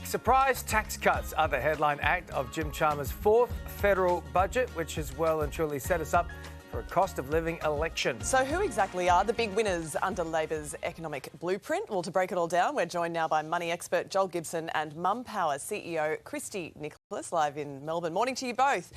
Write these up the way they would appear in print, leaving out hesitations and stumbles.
Surprise tax cuts are the headline act of Jim Chalmers' fourth federal budget, which has well and truly set us up for a cost of living election. So who exactly are the big winners under Labor's economic blueprint? Well, to break it all down, we're joined now by money expert Joel Gibson and Mumpower CEO Christie Nicholas, live in Melbourne. Morning to you both.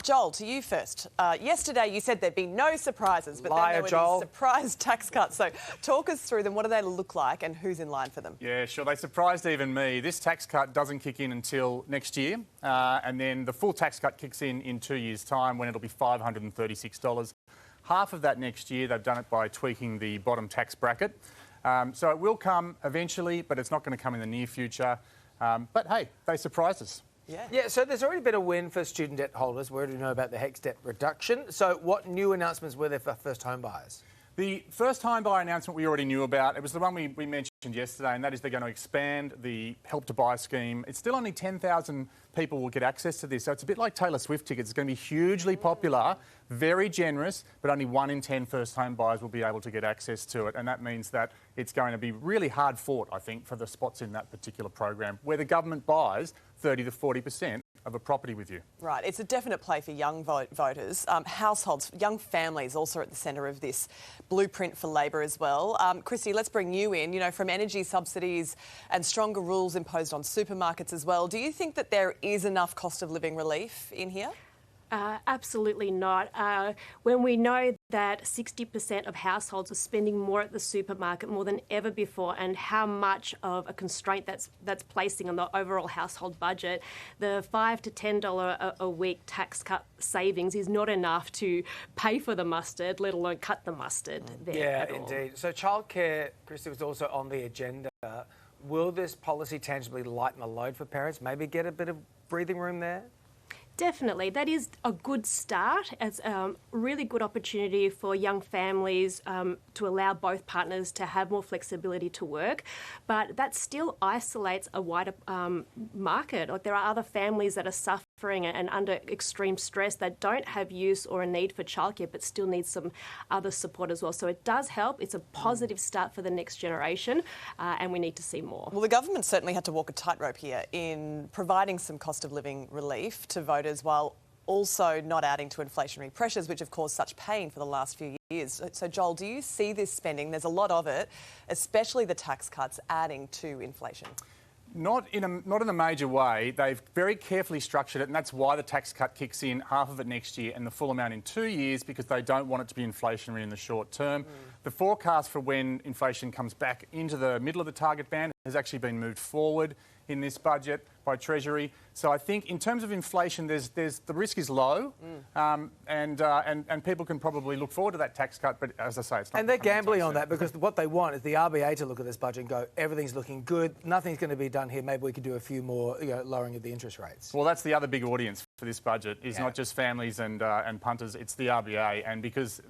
Joel, to you first. Yesterday you said there'd be no surprises, but then there were these surprise tax cuts. So talk us through them. What do they look like and who's in line for them? Yeah, sure. They surprised even me. This tax cut doesn't kick in until next year, and then the full tax cut kicks in 2 years' time when it'll be $536. Half of that next year. They've done it by tweaking the bottom tax bracket. So it will come eventually, but it's not going to come in the near future. But hey, they surprised us. Yeah, so there's already been a win for student debt holders. We already know about the HECS debt reduction. So what new announcements were there for first home buyers? The first home buyer announcement we already knew about. It was the one we mentioned yesterday, and that is they're going to expand the Help to Buy scheme. It's still only 10,000 people will get access to this, so it's a bit like Taylor Swift tickets. It's going to be hugely popular, very generous, but only 1 in 10 first home buyers will be able to get access to it, and that means that it's going to be really hard fought, I think, for the spots in that particular program, where the government buys 30 to 40% of a property with you. Right, it's a definite play for young voters. Households, young families also at the centre of this blueprint for Labor as well. Christie, let's bring you in. You know, from energy subsidies and stronger rules imposed on supermarkets as well, do you think that there is enough cost of living relief in here? Absolutely not. When we know that 60% of households are spending more at the supermarket more than ever before, and how much of a constraint that's placing on the overall household budget, the $5 to $10 a week tax cut savings is not enough to pay for the mustard, let alone cut the mustard there at all. Indeed. So childcare, Christie, was also on the agenda. Will this policy tangibly lighten the load for parents? Maybe get a bit of breathing room there? Definitely. That is a good start. It's a really good opportunity for young families to allow both partners to have more flexibility to work. But that still isolates a wider market. Like, there are other families that are suffering and under extreme stress that don't have use or a need for childcare but still need some other support as well. So it does help. It's a positive start for the next generation, and we need to see more. Well, the government certainly had to walk a tightrope here in providing some cost of living relief to voters, while also not adding to inflationary pressures, which have caused such pain for the last few years. So, Joel, do you see this spending, there's a lot of it, especially the tax cuts, adding to inflation? Not in a major way. They've very carefully structured it, and that's why the tax cut kicks in, half of it next year and the full amount in 2 years, because they don't want it to be inflationary in the short term. The forecast for when inflation comes back into the middle of the target band has actually been moved forward in this budget by Treasury. So I think in terms of inflation, the risk is low, and people can probably look forward to that tax cut. But as I say, it's not. And they're gambling on that, because what they want is the RBA to look at this budget and go, everything's looking good, nothing's going to be done here. Maybe we could do a few more, lowering of the interest rates. Well, that's the other big audience for this budget. Is not just families and punters. It's the RBA, and because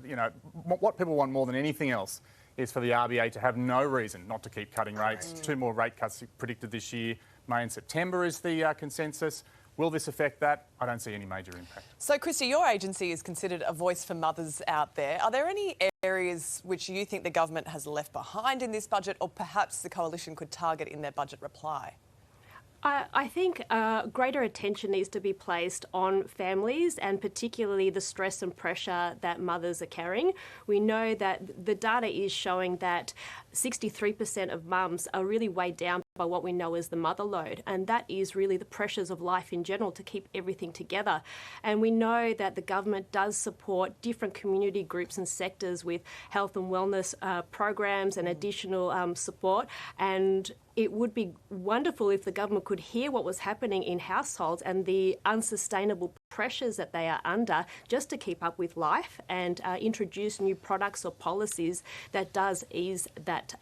what people want more than anything else is for the RBA to have no reason not to keep cutting rates. 2 more rate cuts predicted this year. May and September is the consensus. Will this affect that? I don't see any major impact. So, Christie, your agency is considered a voice for mothers out there. Are there any areas which you think the government has left behind in this budget, or perhaps the coalition could target in their budget reply? I think greater attention needs to be placed on families, and particularly the stress and pressure that mothers are carrying. We know that the data is showing that 63% of mums are really weighed down by what we know as the mother load, and that is really the pressures of life in general to keep everything together. And we know that the government does support different community groups and sectors with health and wellness programs and additional support, and it would be wonderful if the government could hear what was happening in households and the unsustainable pressures that they are under just to keep up with life, and introduce new products or policies that does ease that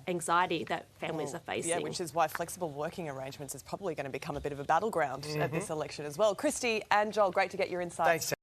anxiety that families are facing. Yeah, which is why flexible working arrangements is probably going to become a bit of a battleground at this election as well. Christie and Joel, great to get your insights. Thanks.